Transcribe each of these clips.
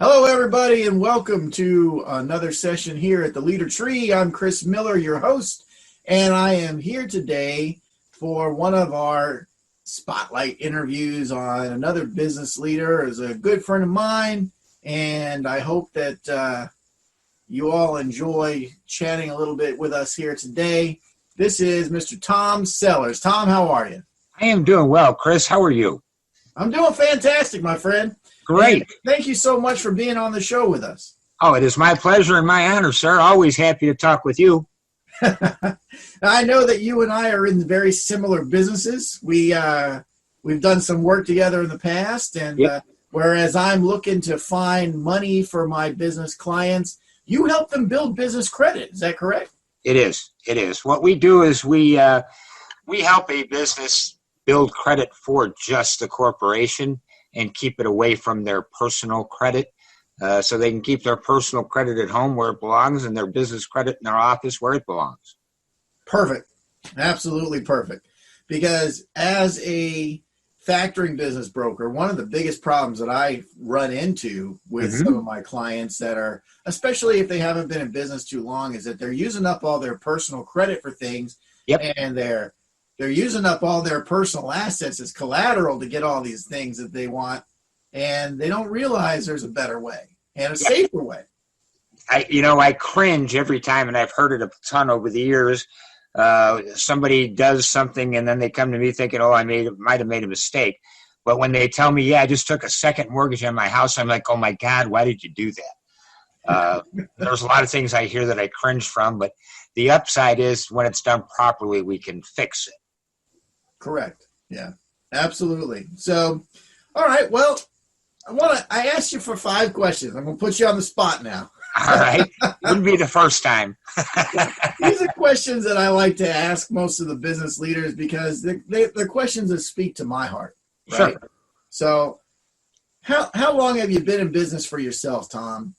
Hello, everybody, and welcome to another session here at the Leader Tree. I'm Chris Miller, your host, and I am here today for one of our spotlight interviews on another business leader. Is a good friend of mine, and I hope that you all enjoy chatting a little bit with us here today. This is Mr. Tom Sellers. Tom, how are you? I am doing well, Chris. How are you? I'm doing fantastic, my friend. Great. And thank you so much for being on the show with us. Oh, it is my pleasure and my honor, sir. Always happy to talk with you. I know that you and I are in very similar businesses. We've done some work together in the past, and Yep. Whereas I'm looking to find money for my business clients, you help them build business credit. Is that correct? It is. It is. What we do is we help a business build credit for just the corporation and keep it away from their personal credit, so they can keep their personal credit at home where it belongs and their business credit in their office where it belongs. Perfect. Absolutely perfect. Because as a factoring business broker, one of the biggest problems that I run into with some of my clients that are, especially if they haven't been in business too long, is that they're using up all their personal credit for things. Yep. And they're using up all their personal assets as collateral to get all these things that they want, and they don't realize there's a better way and a safer way. I cringe every time, and I've heard it a ton over the years. Somebody does something, and then they come to me thinking, "Oh, might have made a mistake." But when they tell me, "Yeah, I just took a second mortgage on my house," I'm like, "Oh my God, why did you do that?" There's a lot of things I hear that I cringe from, but the upside is when it's done properly, we can fix it. Correct. Yeah, absolutely. So, all right. Well, I asked you for 5 questions. I'm going to put you on the spot now. All right. Wouldn't be the first time. These are questions that I like to ask most of the business leaders because they're questions that speak to my heart. Right? Sure. So, how long have you been in business for yourself, Tom?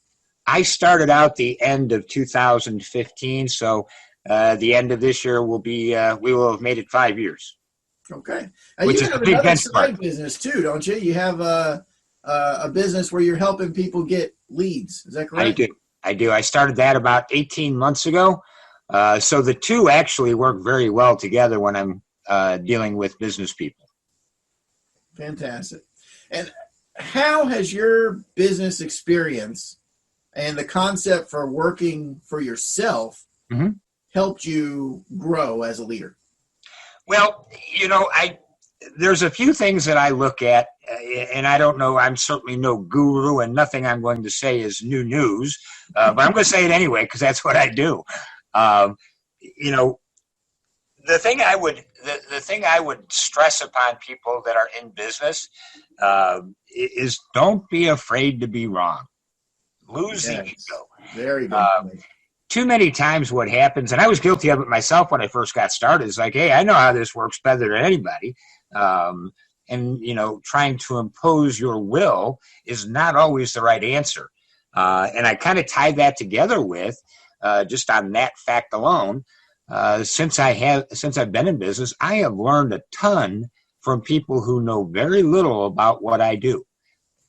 I started out the end of 2015, so the end of this year we will have made it 5 years. Okay. Which You is a have big another benchmark. side business too, don't you? You have a business where you're helping people get leads. Is that correct? I do. I started that about 18 months ago. So the two actually work very well together when I'm dealing with business people. Fantastic. And how has your business experience and the concept for working for yourself helped you grow as a leader? Well, there's a few things that I look at, and I don't know, I'm certainly no guru, and nothing I'm going to say is new news, but I'm going to say it anyway because that's what I do. The thing I would stress upon people that are in business is don't be afraid to be wrong. Lose the ego. Very good. Too many times what happens, and I was guilty of it myself when I first got started, is like, hey, I know how this works better than anybody. Trying to impose your will is not always the right answer. And I kind of tied that together with, just on that fact alone, since I've been in business, I have learned a ton from people who know very little about what I do.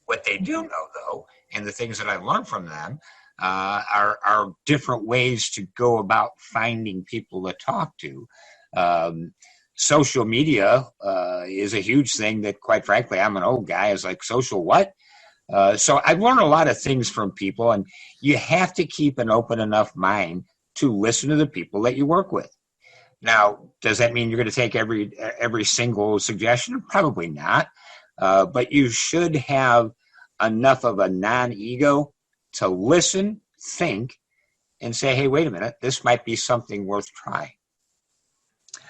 What they do know, though, and the things that I've learned from them, are different ways to go about finding people to talk to. Social media is a huge thing that, quite frankly, I'm an old guy. Is like, social what? So I've learned a lot of things from people, and you have to keep an open enough mind to listen to the people that you work with. Now, does that mean you're going to take every single suggestion? Probably not. But you should have enough of a non-ego to listen, think, and say, hey, wait a minute, this might be something worth trying.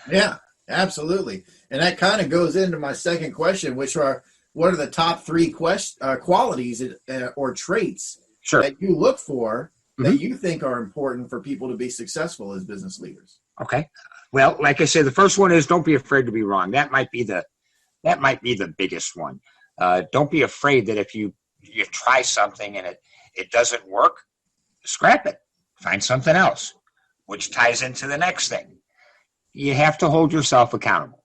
Yeah, absolutely. And that kind of goes into my second question, which are, what are the top 3 qualities or traits that you look for that you think are important for people to be successful as business leaders? Okay. Well, like I said, the first one is don't be afraid to be wrong. That might be the biggest one. Don't be afraid that if you try something and it doesn't work, scrap it. Find something else, which ties into the next thing. You have to hold yourself accountable.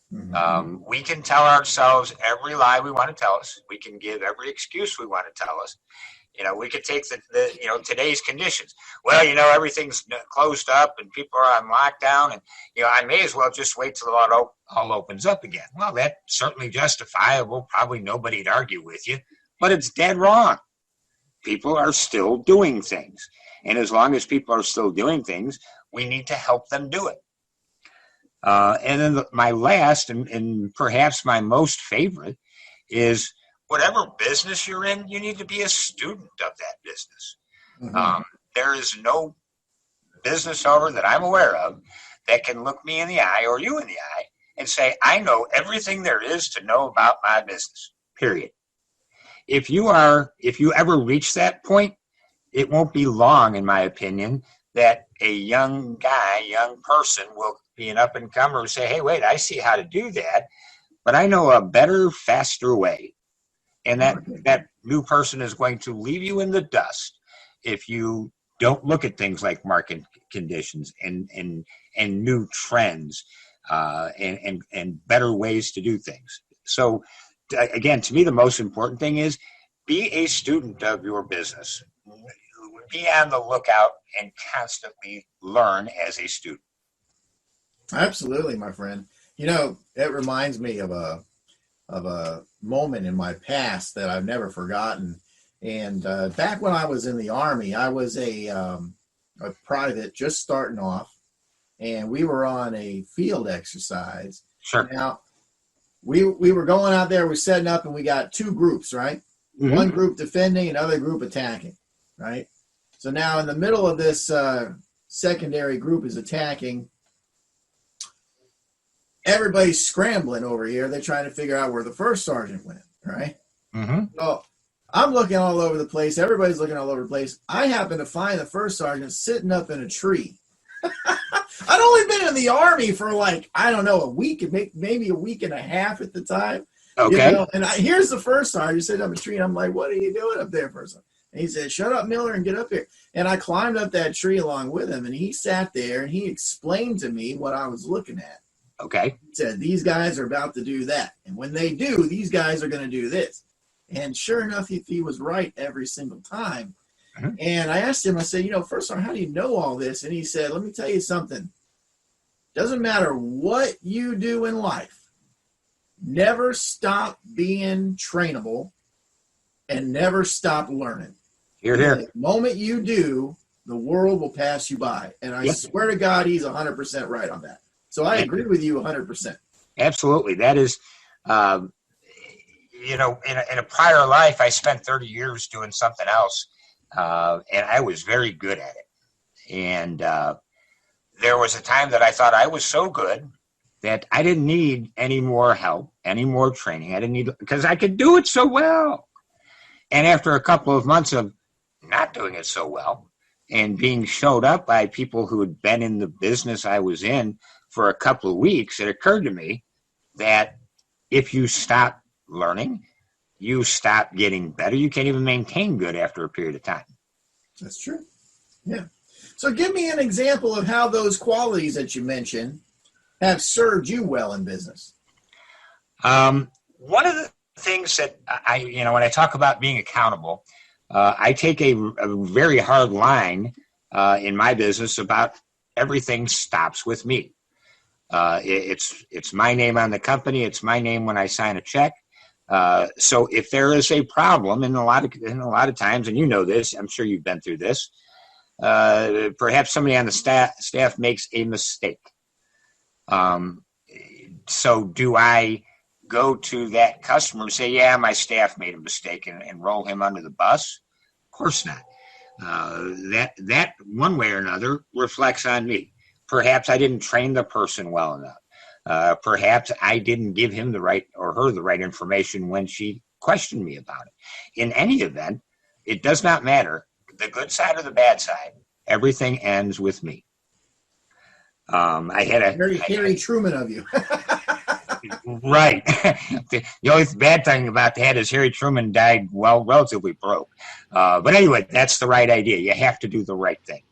We can tell ourselves every lie we want to tell us. We can give every excuse we want to tell us. We could take the today's conditions. Well, everything's closed up and people are on lockdown, and I may as well just wait till it all opens up again. Well, that's certainly justifiable. Probably nobody'd argue with you, but it's dead wrong. People are still doing things, and as long as people are still doing things, we need to help them do it. And then my last and perhaps my most favorite is, whatever business you're in, you need to be a student of that business. Mm-hmm. There is no business owner that I'm aware of that can look me in the eye or you in the eye and say, I know everything there is to know about my business, period. If you ever reach that point, it won't be long, in my opinion, that a young person will be an up-and-comer and say, hey, wait, I see how to do that, but I know a better, faster way. And that new person is going to leave you in the dust if you don't look at things like market conditions and new trends and better ways to do things. So, again, to me, the most important thing is be a student of your business. Be on the lookout and constantly learn as a student. Absolutely, my friend. It reminds me of a moment in my past that I've never forgotten. And back when I was in the Army, I was a private just starting off, and we were on a field exercise. Sure. Now, we were going out there, we're setting up, and we got two groups, right? Mm-hmm. One group defending, another group attacking, right? So now in the middle of this secondary group is attacking. Everybody's scrambling over here. They're trying to figure out where the first sergeant went, right? Mm-hmm. So I'm looking all over the place. Everybody's looking all over the place. I happen to find the first sergeant sitting up in a tree. I'd only been in the Army for a week, maybe a week and a half at the time. Okay. And here's the first sergeant sitting up in a tree. And I'm like, what are you doing up there, first sergeant? And he said, shut up, Miller, and get up here. And I climbed up that tree along with him, and he sat there, and he explained to me what I was looking at. Okay. He said, these guys are about to do that. And when they do, these guys are going to do this. And sure enough, he was right every single time. Mm-hmm. And I asked him, I said, first of all, how do you know all this? And he said, let me tell you something. Doesn't matter what you do in life. Never stop being trainable and never stop learning. Hear, hear. The moment you do, the world will pass you by. And I swear to God, he's 100% right on that. So I agree with you 100%. Absolutely. That is, in a prior life, I spent 30 years doing something else, and I was very good at it. And there was a time that I thought I was so good that I didn't need any more help, any more training. I didn't need, because I could do it so well. And after a couple of months of not doing it so well and being showed up by people who had been in the business I was in for a couple of weeks, it occurred to me that if you stop learning, you stop getting better. You can't even maintain good after a period of time. That's true. Yeah. So give me an example of how those qualities that you mentioned have served you well in business. One of the things that when I talk about being accountable, I take a very hard line in my business about everything stops with me. It's my name on the company. It's my name when I sign a check. So if there is a problem, and a lot of times, and you know this, I'm sure you've been through this, perhaps somebody on the staff makes a mistake. So do I go to that customer and say, yeah, my staff made a mistake and roll him under the bus? Of course not. That one way or another reflects on me. Perhaps I didn't train the person well enough. Perhaps I didn't give him the right or her the right information when she questioned me about it. In any event, it does not matter. The good side or the bad side, everything ends with me. I had a very Harry Truman of you. Right. The only bad thing about that is Harry Truman died relatively broke. But anyway, that's the right idea. You have to do the right thing.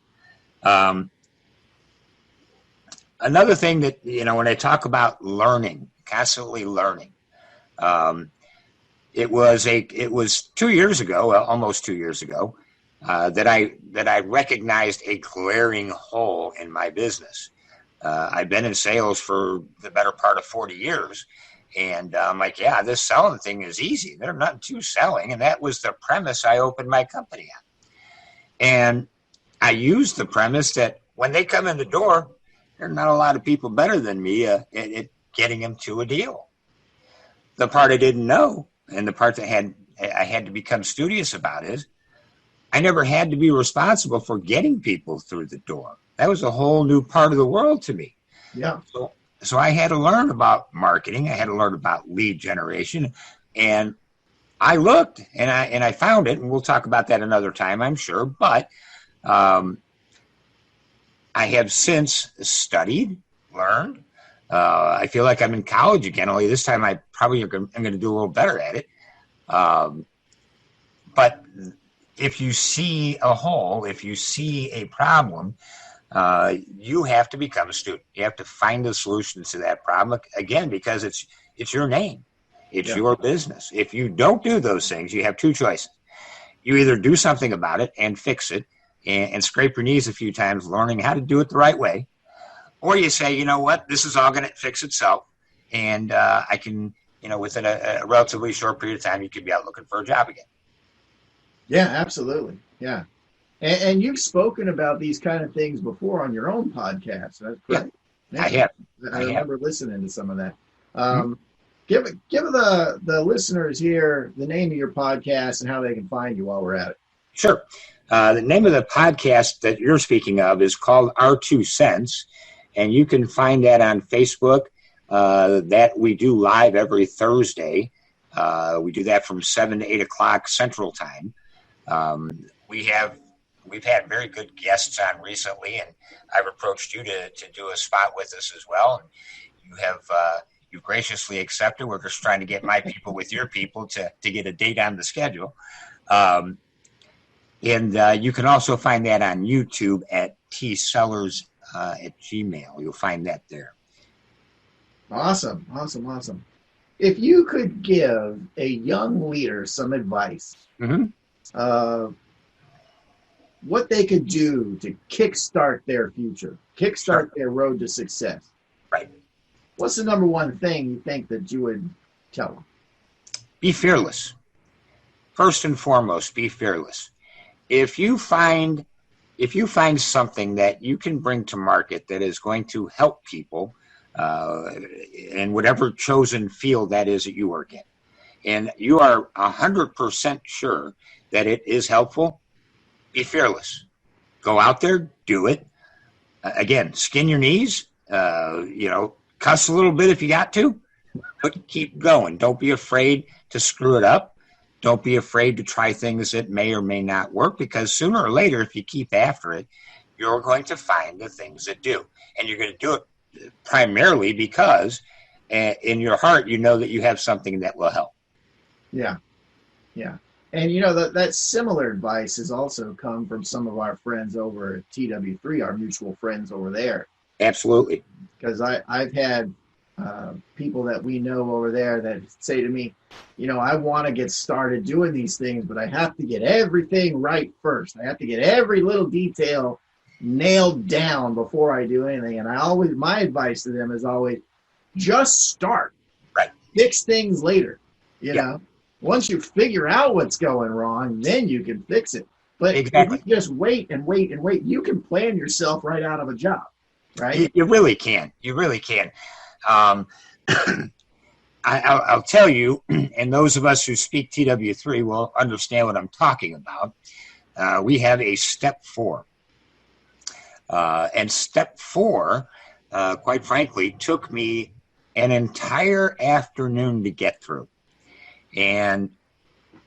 Another thing that, when I talk about learning, constantly learning, It was 2 years ago, well, almost 2 years ago, that I recognized a glaring hole in my business. I've been in sales for the better part of 40 years. And I'm like, yeah, this selling thing is easy. There's nothing to selling. And that was the premise I opened my company on. And I used the premise that when they come in the door, there are not a lot of people better than me at getting them to a deal. The part I didn't know, and the part that I had to become studious about, is I never had to be responsible for getting people through the door. That was a whole new part of the world to me. Yeah. So I had to learn about marketing. I had to learn about lead generation, and I looked and I found it, and we'll talk about that another time, I'm sure. But I have since studied, learned. I feel like I'm in college again, only this time I probably am going to do a little better at it. But if you see a hole, if you see a problem, you have to become a student. You have to find the solutions to that problem, again, because it's your name. It's your business. If you don't do those things, you have two choices. You either do something about it and fix it and scrape your knees a few times learning how to do it the right way, or you say, you know what, this is all going to fix itself, and I can, within a relatively short period of time, you could be out looking for a job again. Yeah, absolutely. Yeah. And you've spoken about these kind of things before on your own podcast. That's great. Yeah, I have. I remember listening to some of that. Give the listeners here the name of your podcast and how they can find you while we're at it. Sure. The name of the podcast that you're speaking of is called Our 2 Cents, and you can find that on Facebook. That we do live every Thursday. We do that from 7 to 8 o'clock Central Time. We've had very good guests on recently, and I've approached you to do a spot with us as well. And you've graciously accepted. We're just trying to get my people with your people to get a date on the schedule. And you can also find that on YouTube at tsellers at Gmail. You'll find that there. Awesome. If you could give a young leader some advice, what they could do to kickstart their future, kickstart their road to success. Right. What's the number one thing you think that you would tell them? Be fearless. First and foremost, be fearless. If you find something that you can bring to market that is going to help people in whatever chosen field that is that you work in, and you are 100% sure that it is helpful, be fearless. Go out there, do it. Again, skin your knees, cuss a little bit if you got to, but keep going. Don't be afraid to screw it up. Don't be afraid to try things that may or may not work, because sooner or later, if you keep after it, you're going to find the things that do. And you're going to do it primarily because in your heart, you know that you have something that will help. Yeah. And that similar advice has also come from some of our friends over at TW3, our mutual friends over there. Absolutely. Because I've had people that we know over there that say to me, I want to get started doing these things, but I have to get everything right first. I have to get every little detail nailed down before I do anything. And my advice to them is always, just start. Right. Fix things later. Once you figure out what's going wrong, then you can fix it. But exactly. If you just wait and wait and wait, you can plan yourself right out of a job, right? You really can. I'll tell you, and those of us who speak TW3 will understand what I'm talking about. We have a step 4. And step 4, quite frankly, took me an entire afternoon to get through. And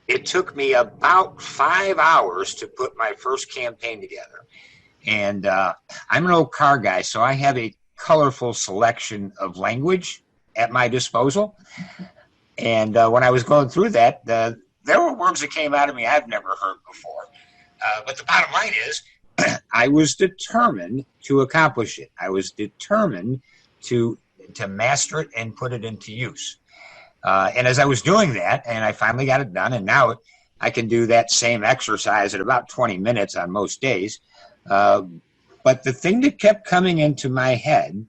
it took me about 5 hours to put my first campaign together. And I'm an old car guy, so I have a colorful selection of language at my disposal. And when I was going through that, there were words that came out of me I've never heard before. But the bottom line is, I was determined to accomplish it. I was determined to master it and put it into use. And as I was doing that, and I finally got it done, and now I can do that same exercise at about 20 minutes on most days. But the thing that kept coming into my head,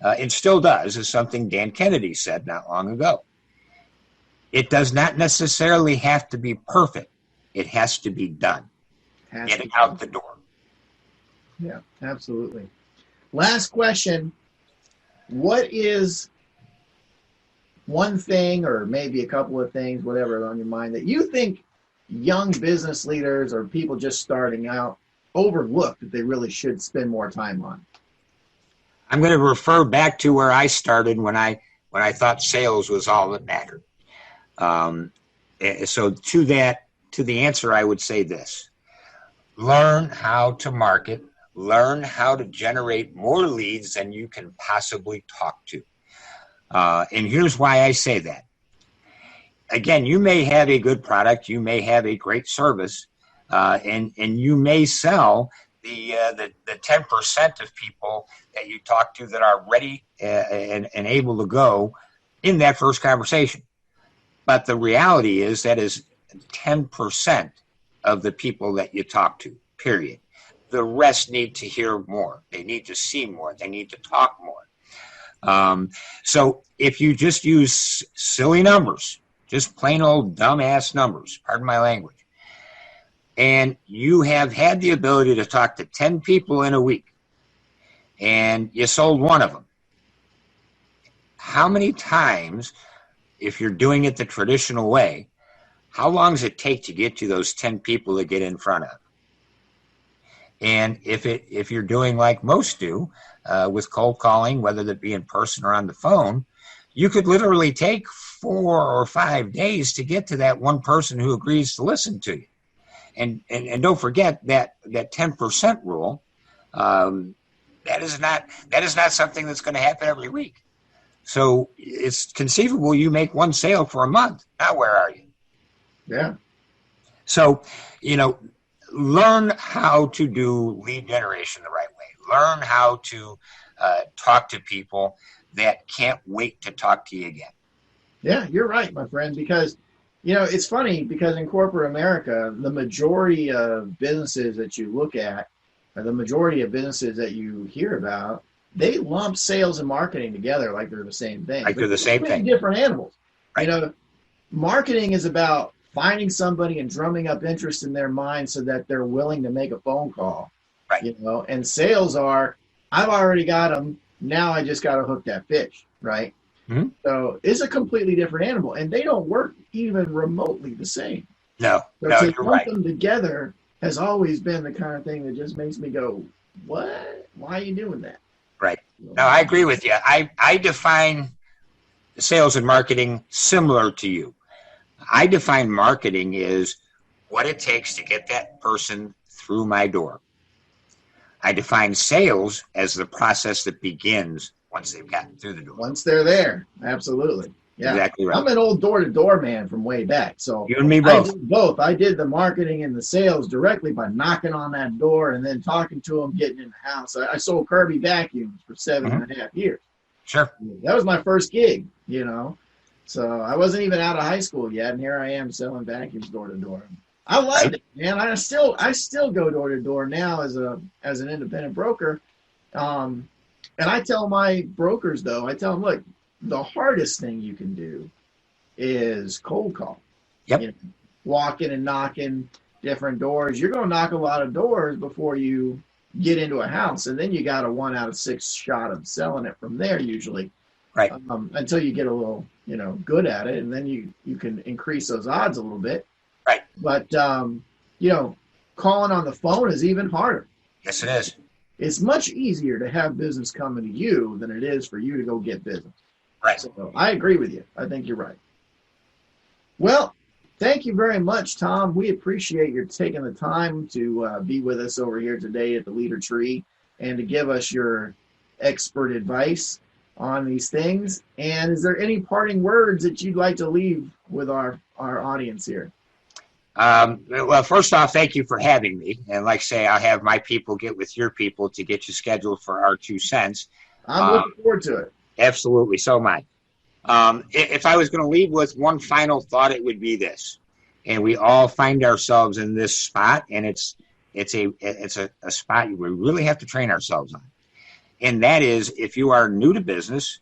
and still does, is something Dan Kennedy said not long ago. It does not necessarily have to be perfect. It has to be done. Get it out the door. Yeah, absolutely. Last question. What is one thing, or maybe a couple of things, whatever on your mind, that you think young business leaders or people just starting out overlook that they really should spend more time on? I'm going to refer back to where I started when I thought sales was all that mattered. So to the answer, I would say this: learn how to market, learn how to generate more leads than you can possibly talk to. And here's why I say that. Again, you may have a good product, you may have a great service, and you may sell the 10% of people that you talk to that are ready and able to go in that first conversation. But the reality is that is 10% of the people that you talk to, period. The rest need to hear more. They need to see more. They need to talk more. So if you just use silly numbers, just plain old dumbass numbers, pardon my language, and you have had the ability to talk to 10 people in a week, and you sold one of them, how many times, if you're doing it the traditional way, how long does it take to get to those 10 people to get in front of? And if you're doing like most do with cold calling, whether that be in person or on the phone, you could literally take 4 or 5 days to get to that one person who agrees to listen to you. And don't forget that 10% rule. That is not something that's going to happen every week. So it's conceivable you make one sale for a month. Now where are you? Yeah. So, learn how to do lead generation the right way. Learn how to talk to people that can't wait to talk to you again. Yeah, you're right, my friend, because, it's funny because in corporate America, the majority of businesses that you look at, or the majority of businesses that you hear about, they lump sales and marketing together like they're the same thing. Like they're the same thing. Different animals. Right. Marketing is about finding somebody and drumming up interest in their mind so that they're willing to make a phone call. Right. And sales are, I've already got them. Now I just got to hook that fish. Right. Mm-hmm. So it's a completely different animal, and they don't work even remotely the same. No, so no, to you're right. Put them together has always been the kind of thing that just makes me go, what? Why are you doing that? Right. No, I agree with you. I define sales and marketing similar to you. I define marketing as what it takes to get that person through my door. I define sales as the process that begins once they've gotten through the door. Once they're there. Absolutely. Yeah. Exactly right. I'm an old door-to-door man from way back. So you and me both. I did both. I did the marketing and the sales directly by knocking on that door and then talking to them, getting in the house. I sold Kirby vacuums for 7.5 years. Sure. That was my first gig, So I wasn't even out of high school yet, and here I am selling vacuums door to door. I loved it, man. I still go door to door now as an independent broker. And I tell my brokers, though, look, the hardest thing you can do is cold call. Yep. Walking and knocking different doors. You're going to knock a lot of doors before you get into a house, and then you got a 1 out of 6 shot of selling it from there usually. Right. Until you get a little, good at it, and then you can increase those odds a little bit. Right. But, calling on the phone is even harder. Yes, it is. It's much easier to have business coming to you than it is for you to go get business. Right. So I agree with you. I think you're right. Well, thank you very much, Tom. We appreciate your taking the time to be with us over here today at the Leader Tree and to give us your expert advice on these things. And is there any parting words that you'd like to leave with our audience here? Well, first off, thank you for having me. And like I say, I'll have my people get with your people to get you scheduled for our 2 cents. I'm looking forward to it. Absolutely. So am If I was going to leave with one final thought, it would be this. And we all find ourselves in this spot, and it's a spot we really have to train ourselves on. And that is, if you are new to business,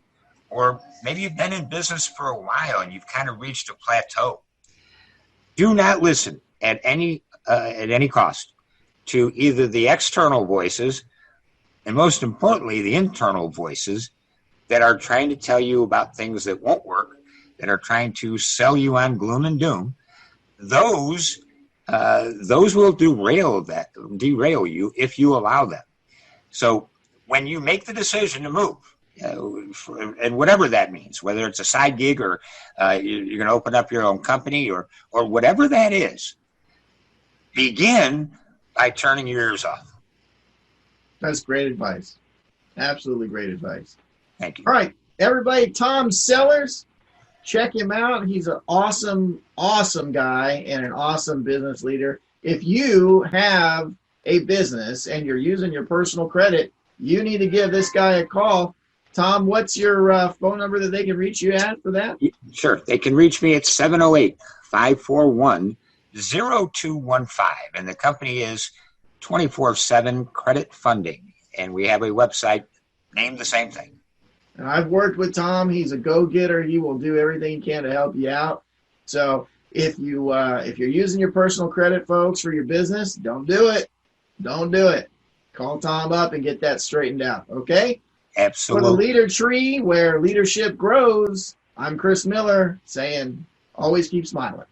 or maybe you've been in business for a while and you've kind of reached a plateau, do not listen at any cost to either the external voices, and most importantly, the internal voices that are trying to tell you about things that won't work, that are trying to sell you on gloom and doom. Those will derail you if you allow them. So when you make the decision to move, and whatever that means, whether it's a side gig or you're going to open up your own company or whatever that is, begin by turning your ears off. That's great advice. Absolutely great advice. Thank you. All right, everybody, Tom Sellers, check him out. He's an awesome, awesome guy and an awesome business leader. If you have a business and you're using your personal credit, you need to give this guy a call. Tom, what's your phone number that they can reach you at for that? Sure. They can reach me at 708-541-0215. And the company is 24/7 Credit Funding. And we have a website named the same thing. And I've worked with Tom. He's a go-getter. He will do everything he can to help you out. So if you're using your personal credit, folks, for your business, don't do it. Don't do it. Call Tom up and get that straightened out, okay? Absolutely. For the Leader Tree, where leadership grows, I'm Chris Miller saying, always keep smiling.